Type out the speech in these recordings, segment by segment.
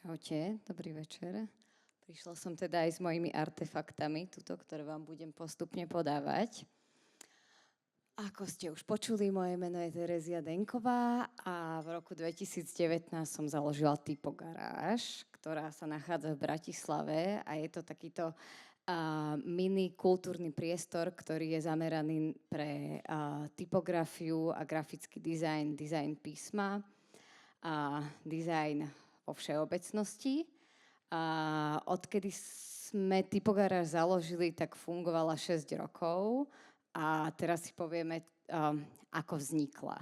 Čaute, dobrý večer. Prišla som teda aj s mojimi artefaktami, ktoré vám budem postupne podávať. Ako ste už počuli, moje meno je Terezia Denková a v roku 2019 som založila Typogaráž, ktorá sa nachádza v Bratislave a je to takýto mini kultúrny priestor, ktorý je zameraný pre typografiu a grafický dizajn, dizajn písma a dizajn vo všeobecnosti. Odkedy sme Typogaráž založili, tak fungovala 6 rokov a teraz si povieme, ako vznikla.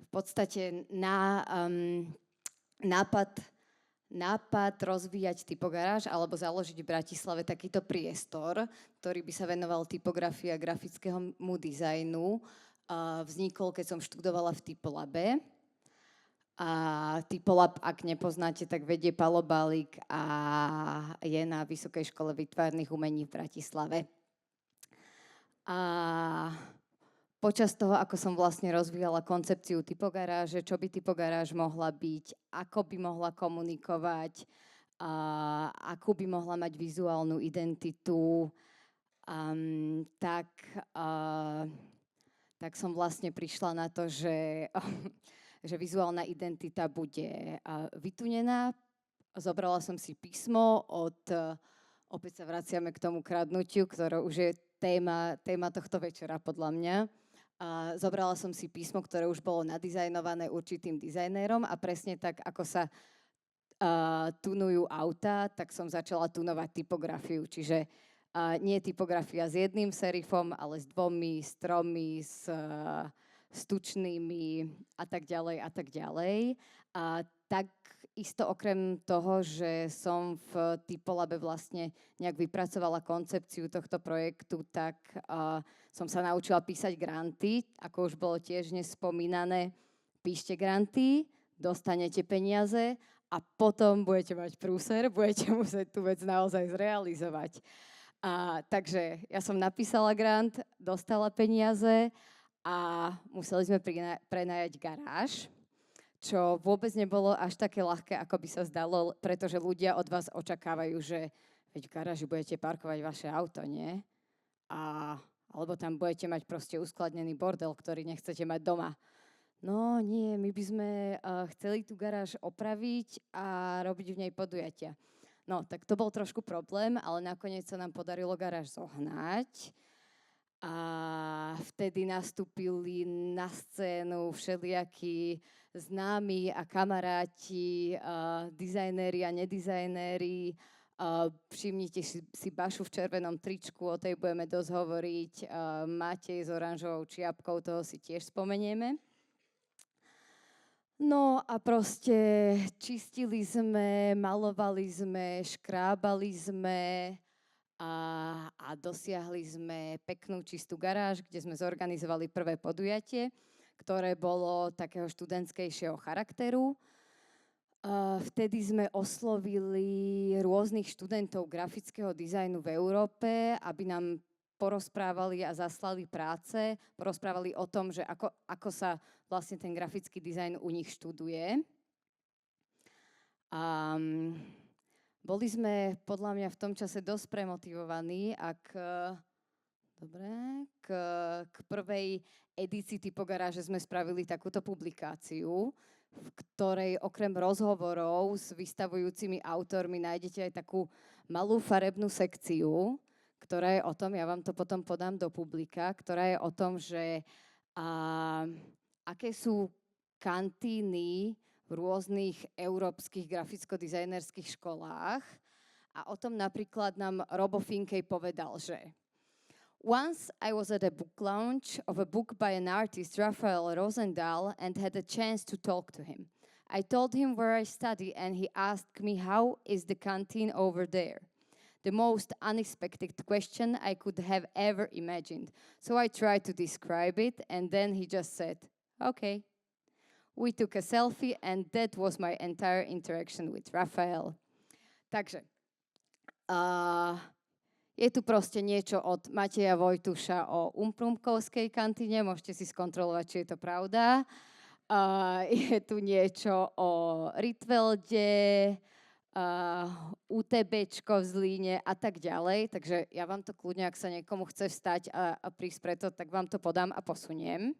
V podstate nápad rozvíjať Typogaráž alebo založiť v Bratislave takýto priestor, ktorý by sa venoval typografii a grafickému dizajnu, vznikol, keď som študovala v Typolabe. A Typolab, ak nepoznáte, tak vedie Palo Bálik a je na Vysokej škole výtvarných umení v Bratislave. A počas toho, ako som vlastne rozvíjala koncepciu Typogaráže, čo by Typogaráž mohla byť, ako by mohla komunikovať, akú by mohla mať vizuálnu identitu, tak som vlastne prišla na to, že vizuálna identita bude vytunená. Zobrala som si písmo opäť sa vraciame k tomu kradnutiu, ktoré už je téma tohto večera podľa mňa. Zobrala som si písmo, ktoré už bolo nadizajnované určitým dizajnérom a presne tak, ako sa tunujú autá, tak som začala tunovať typografiu. Čiže nie typografia s jedným serifom, ale s dvomi, s tromi, s tučnými a tak ďalej a tak ďalej. A tak isto okrem toho, že som v Typolabe vlastne nejak vypracovala koncepciu tohto projektu, tak som sa naučila písať granty. Ako už bolo tiež dnes spomínané, píšte granty, dostanete peniaze a potom budete mať prúser, budete musieť tú vec naozaj zrealizovať. Takže ja som napísala grant, dostala peniaze a museli sme prenajať garáž, čo vôbec nebolo až také ľahké, ako by sa zdalo, pretože ľudia od vás očakávajú, že veď v garáži budete parkovať vaše auto, nie? Alebo tam budete mať proste uskladnený bordel, ktorý nechcete mať doma. No nie, my by sme chceli tú garáž opraviť a robiť v nej podujatia. No, tak to bol trošku problém, ale nakoniec sa nám podarilo garáž zohnať. A vtedy nastúpili na scénu všelijakí známi a kamaráti, dizajnéri a nedizajnéri. Všimnite si Bašu v červenom tričku, o tej budeme dosť hovoriť. Matej s oranžovou čiapkou, toho si tiež spomenieme. No a proste čistili sme, malovali sme, škrábali sme a dosiahli sme peknú čistú garáž, kde sme zorganizovali prvé podujatie, ktoré bolo takého študentskejšieho charakteru. Vtedy sme oslovili rôznych študentov grafického dizajnu v Európe, aby nám porozprávali a zaslali práce, porozprávali o tom, že ako sa vlastne ten grafický dizajn u nich študuje. Boli sme podľa mňa v tom čase dosť premotivovaní a k prvej edícii Typogaráže sme spravili takúto publikáciu, v ktorej okrem rozhovorov s vystavujúcimi autormi nájdete aj takú malú farebnú sekciu, ktorá je o tom, ja vám to potom podám do publika, ktorá je o tom, že aké sú kantíny v rôznych európskych graficko-dizajnerských školách. A o tom napríklad nám Robo Finkej povedal, že Once I was at a book launch of a book by an artist, Raphael Rosendahl, and had a chance to talk to him. I told him where I study and he asked me how is the canteen over there. The most unexpected question I could have ever imagined. So I tried to describe it and then he just said, okay. We took a selfie and that was my entire interaction with Raphael. Takže je tu proste niečo od Mateja Vojtuša o Umprumkovskej kantíne, môžete si skontrolovať, či je to pravda. Je tu niečo o Ritvelde, UTBčko v Zlíne a tak ďalej. Takže ja vám to kľudne, ak sa niekomu chce vstať a prísť preto, tak vám to podám a posuniem.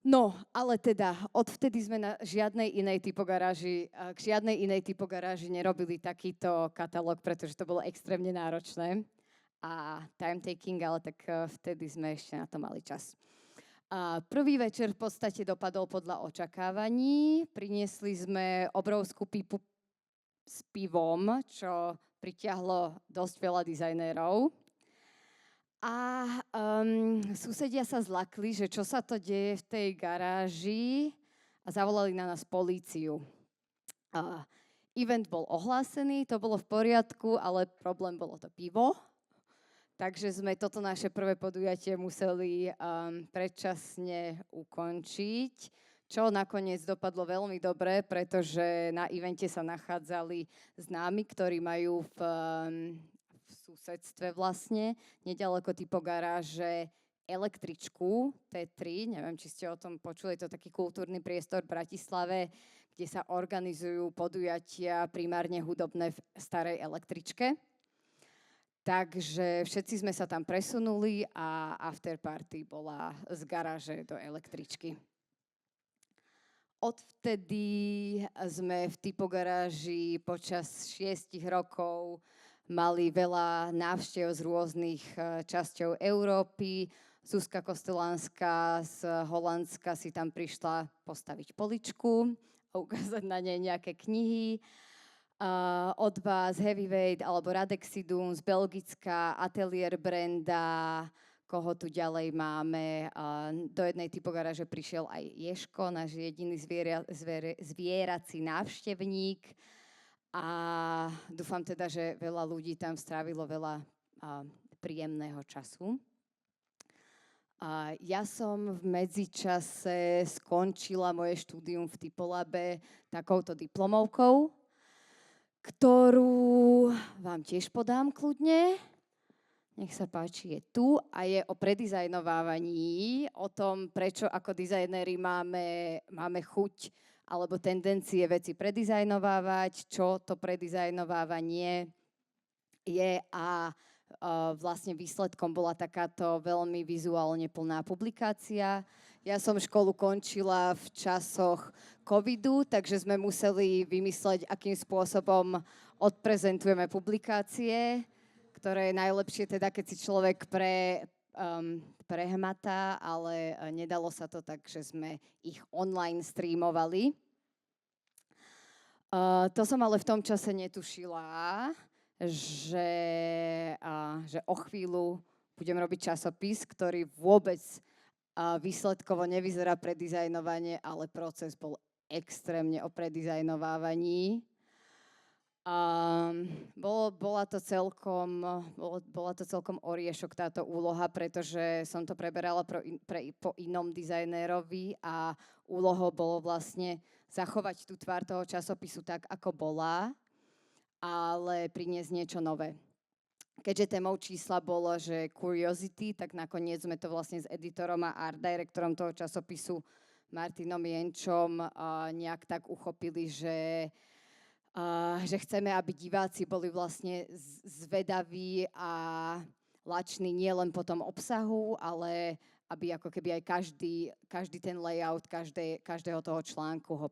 No, ale teda, odvtedy sme na žiadnej inej typogaráži, k žiadnej inej typogaráži nerobili takýto katalóg, pretože to bolo extrémne náročné a time-taking, ale tak vtedy sme ešte na to mali čas. Prvý večer v podstate dopadol podľa očakávaní. Priniesli sme obrovskú pípu s pivom, čo pritiahlo dosť veľa dizajnérov. A susedia sa zlakli, že čo sa to deje v tej garáži a zavolali na nás políciu. Event bol ohlásený, to bolo v poriadku, ale problém bolo to pivo. Takže sme toto naše prvé podujatie museli predčasne ukončiť, čo nakoniec dopadlo veľmi dobre, pretože na evente sa nachádzali známi, ktorí majú v susedstve vlastne, nedaleko typogaráže električku T3, neviem, či ste o tom počuli, je to taký kultúrny priestor v Bratislave, kde sa organizujú podujatia primárne hudobné v starej električke. Takže všetci sme sa tam presunuli a afterparty bola z garáže do električky. Odvtedy sme v typogaráži počas 6 rokov mali veľa návštev z rôznych časťou Európy. Zuzka Kostelánska z Holandska si tam prišla postaviť poličku a ukázať na nej nejaké knihy. Od vás Heavyweight alebo Radexidum z Belgicka, Atelier Brenda, koho tu ďalej máme. Do jednej typogaráže prišiel aj Ješko, náš jediný zvierací návštevník. A dúfam teda, že veľa ľudí tam strávilo veľa príjemného času. Ja som v medzičase skončila moje štúdium v Typolabe takouto diplomovkou, ktorú vám tiež podám kľudne. Nech sa páči, je tu a je o predizajnovávaní, o tom, prečo ako dizajnéri máme chuť alebo tendencie veci predizajnovávať, čo to predizajnovávanie je a vlastne výsledkom bola takáto veľmi vizuálne plná publikácia. Ja som školu končila v časoch covidu, takže sme museli vymysleť, akým spôsobom odprezentujeme publikácie, ktoré je najlepšie teda, keď si človek prehmatá, ale nedalo sa to tak, že sme ich online streamovali. To som ale v tom čase netušila, že o chvíľu budem robiť časopis, ktorý vôbec výsledkovo nevyzerá predizajnovanie, ale proces bol extrémne o predizajnovávaní. Bola to celkom oriešok táto úloha, pretože som to preberala po inom dizajnérovi a úlohou bolo vlastne zachovať tú tvár toho časopisu tak, ako bola, ale priniesť niečo nové. Keďže témou čísla bolo, že Curiosity, tak nakoniec sme to vlastne s editorom a art directorom toho časopisu Martinom Jenčom nejak tak uchopili, že chceme, aby diváci boli vlastne zvedaví a lační nie len po tom obsahu, ale aby ako keby aj každý ten layout každého toho článku ho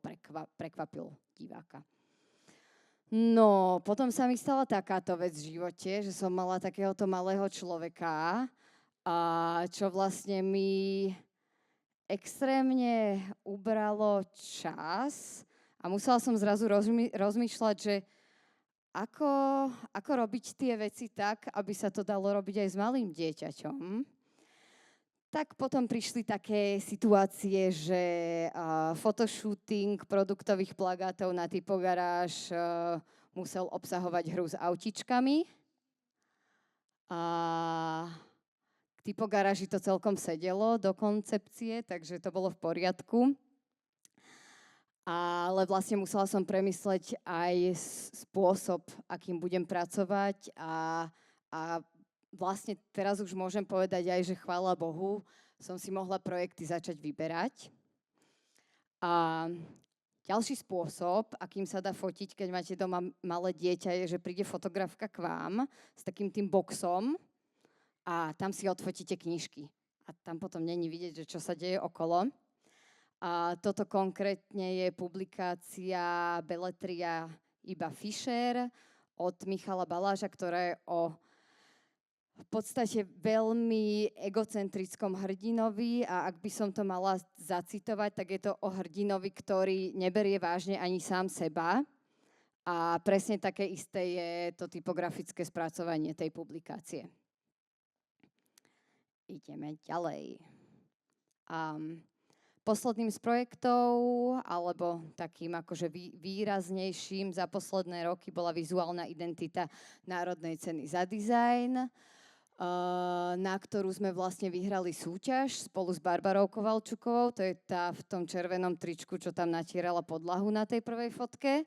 prekvapil diváka. No, potom sa mi stala takáto vec v živote, že som mala takéhoto malého človeka, čo vlastne mi extrémne ubralo čas. A musela som zrazu rozmýšľať, že ako robiť tie veci tak, aby sa to dalo robiť aj s malým dieťaťom. Tak potom prišli také situácie, že photoshooting produktových plagátov na typogaráž musel obsahovať hru s autičkami. K typogaráži to celkom sedelo do koncepcie, takže to bolo v poriadku. Ale vlastne musela som premysleť aj spôsob, akým budem pracovať a vlastne teraz už môžem povedať aj, že chvála Bohu, som si mohla projekty začať vyberať. A Ďalší spôsob, akým sa dá fotiť, keď máte doma malé dieťa, je, že príde fotografka k vám s takým tým boxom a tam si odfotíte knižky. A tam potom není vidieť, že čo sa deje okolo. A toto konkrétne je publikácia Beletria Iba Fischer od Michala Baláža, ktorá je o v podstate veľmi egocentrickom hrdinovi a ak by som to mala zacitovať, tak je to o hrdinovi, ktorý neberie vážne ani sám seba a presne také isté je to typografické spracovanie tej publikácie. Ideme ďalej. Posledným z projektov, alebo takým akože výraznejším za posledné roky bola vizuálna identita Národnej ceny za dizajn, na ktorú sme vlastne vyhrali súťaž spolu s Barbarou Kovalčukovou, to je tá v tom červenom tričku, čo tam natierala podlahu na tej prvej fotke.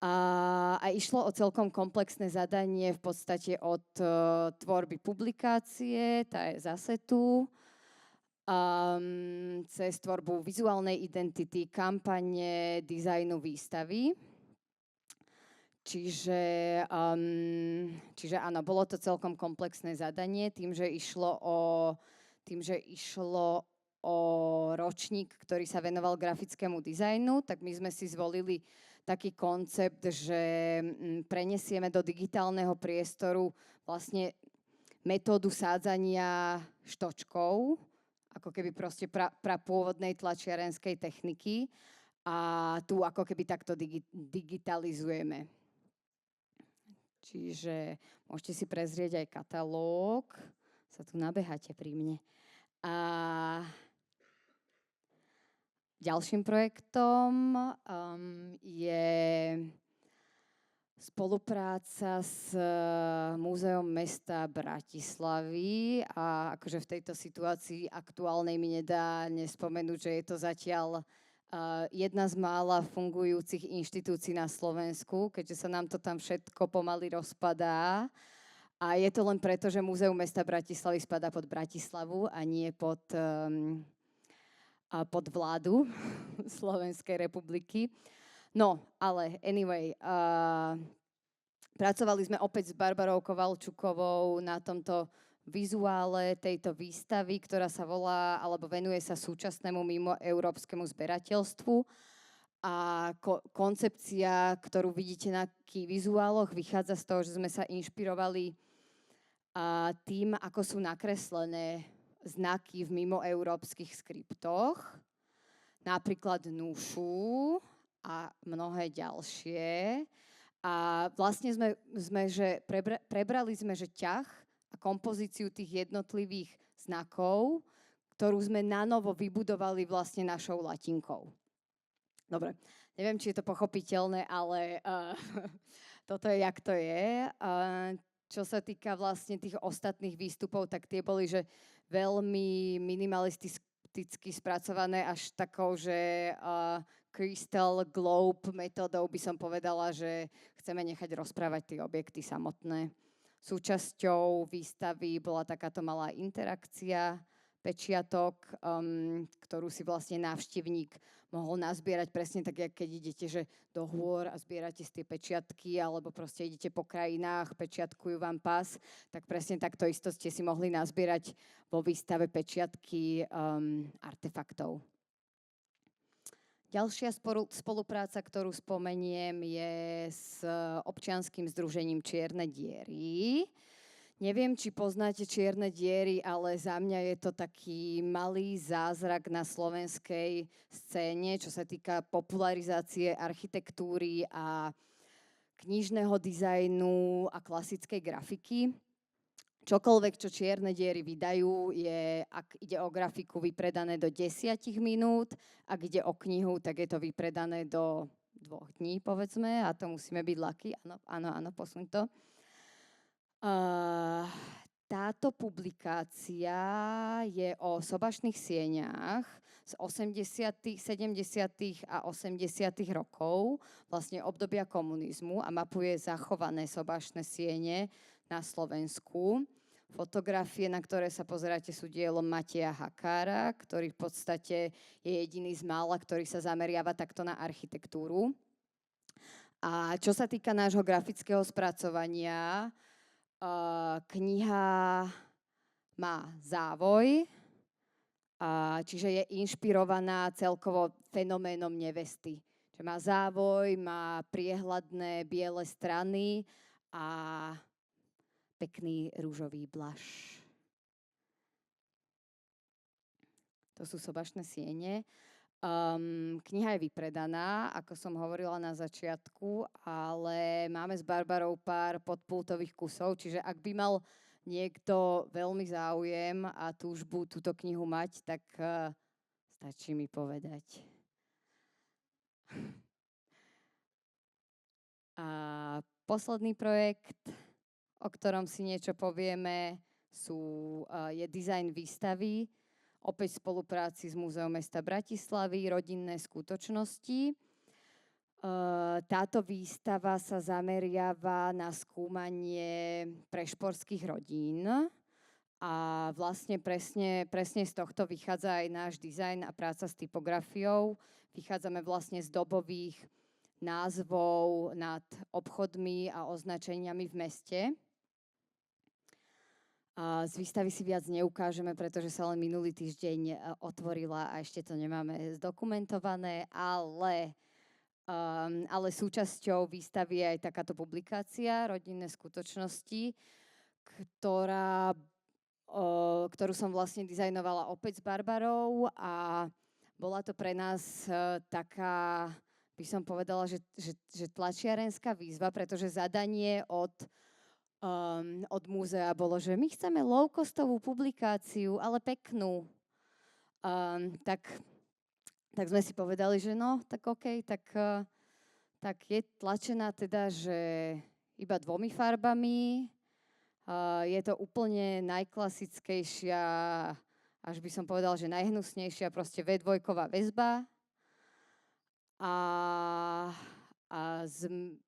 A išlo o celkom komplexné zadanie v podstate od tvorby publikácie, tá je zase tu, cez tvorbu vizuálnej identity, kampane, dizajnu výstavy. Čiže áno, bolo to celkom komplexné zadanie, tým, že išlo o ročník, ktorý sa venoval grafickému dizajnu, tak my sme si zvolili taký koncept, že prenesieme do digitálneho priestoru vlastne metódu sádzania štočkov, ako keby proste prapôvodnej tlačiarenskej techniky a tu ako keby takto digitalizujeme. Čiže môžete si prezrieť aj katalóg. Sa tu nabeháte pri mne. A ďalším projektom je spolupráca s Múzeom mesta Bratislavy a akože v tejto situácii aktuálnej mi nedá nespomenúť, že je to zatiaľ jedna z mála fungujúcich inštitúcií na Slovensku, keďže sa nám to tam všetko pomaly rozpadá. A je to len preto, že Múzeum mesta Bratislavy spadá pod Bratislavu a nie pod vládu Slovenskej republiky. No, ale anyway, pracovali sme opäť s Barbarou Kovalčukovou na tomto vizuále tejto výstavy, ktorá sa volá, alebo venuje sa súčasnému mimoeurópskemu zberateľstvu. A koncepcia, ktorú vidíte na vizuáloch, vychádza z toho, že sme sa inšpirovali tým, ako sú nakreslené znaky v mimoeurópskych skriptoch, napríklad Nušu a mnohé ďalšie. A vlastne prebrali sme, že ťah a kompozíciu tých jednotlivých znakov, ktorú sme nanovo vybudovali vlastne našou latinkou. Dobre, neviem, či je to pochopiteľné, ale toto je, jak to je. Čo sa týka vlastne tých ostatných výstupov, tak tie boli, že veľmi minimalisticky spracované až takou, že Crystal Globe metodou by som povedala, že chceme nechať rozprávať tie objekty samotné. Súčasťou výstavy bola takáto malá interakcia, pečiatok, ktorú si vlastne návštevník mohol nazbierať presne tak, jak keď idete že do hôr a zbierate si tie pečiatky, alebo proste idete po krajinách, pečiatkujú vám pás, tak presne takto isto ste si mohli nazbierať vo výstave pečiatky artefaktov. Ďalšia spolupráca, ktorú spomeniem, je s občianskym združením Čierne diery. Neviem, či poznáte Čierne diery, ale za mňa je to taký malý zázrak na slovenskej scéne, čo sa týka popularizácie architektúry a knižného dizajnu a klasickej grafiky. Čokoľvek, čo Čierne diery vydajú, je, ak ide o grafiku, vypredané do 10 minút. Ak ide o knihu, tak je to vypredané do 2 dní, povedzme. A to musíme byť lucky. Áno, posuň to. Táto publikácia je o sobašných sieňach z 80., 70. a 80. rokov, vlastne obdobia komunizmu a mapuje zachované sobašné siene na Slovensku. Fotografie, na ktoré sa pozeráte, sú dielom Mateja Hakára, ktorý v podstate je jediný z mála, ktorý sa zameriava takto na architektúru. A čo sa týka nášho grafického spracovania, kniha má závoj, čiže je inšpirovaná celkovo fenoménom nevesty. Že má závoj, má priehľadné biele strany a pekný rúžový blush. To sú Sobašné siene. Kniha je vypredaná, ako som hovorila na začiatku, ale máme s Barbarou pár podpultových kusov, čiže ak by mal niekto veľmi záujem a túžbu túto knihu mať, tak stačí mi povedať. A posledný projekt, o ktorom si niečo povieme, je dizajn výstavy, opäť v spolupráci s Múzeom mesta Bratislavy, Rodinné skutočnosti. Táto výstava sa zameriava na skúmanie prešporských rodín a vlastne presne z tohto vychádza aj náš dizajn a práca s typografiou. Vychádzame vlastne z dobových názvov nad obchodmi a označeniami v meste. Z výstavy si viac neukážeme, pretože sa len minulý týždeň otvorila a ešte to nemáme zdokumentované, ale súčasťou výstavy je aj takáto publikácia Rodinné skutočnosti, ktorú som vlastne dizajnovala opäť s Barbarou a bola to pre nás taká, by som povedala, že tlačiarenská výzva, pretože zadanie od múzea bolo, že my chceme low-costovú publikáciu, ale peknú. Tak sme si povedali, že no, tak OK, tak je tlačená teda, že iba 2 farbami. Je to úplne najklasickejšia, až by som povedala, že najhnusnejšia, proste V2-ková väzba.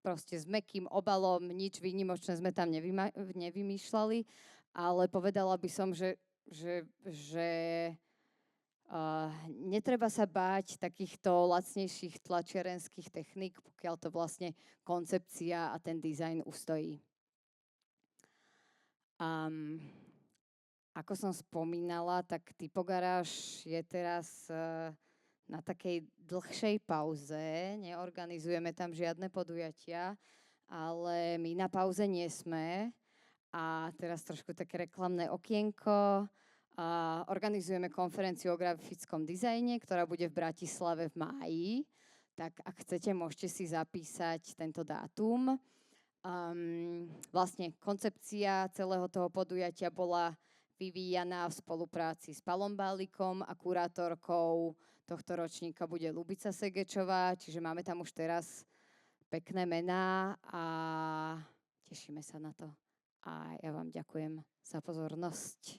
Proste s mäkkým obalom, nič výnimočné sme tam nevymýšľali, ale povedala by som, že netreba sa báť takýchto lacnejších tlačiarenských techník, pokiaľ to vlastne koncepcia a ten dizajn ustojí. Ako som spomínala, tak Typogaráž je teraz na takej dlhšej pauze. Neorganizujeme tam žiadne podujatia, ale my na pauze nie sme. A teraz trošku také reklamné okienko. Organizujeme konferenciu o grafickom dizajne, ktorá bude v Bratislave v máji. Tak ak chcete, môžete si zapísať tento dátum. Vlastne koncepcia celého toho podujatia bola vyvíjaná v spolupráci s Palom Bálikom a kurátorkou tohto ročníka bude Ľubica Segečová, čiže máme tam už teraz pekné mená a tešíme sa na to. A ja vám ďakujem za pozornosť.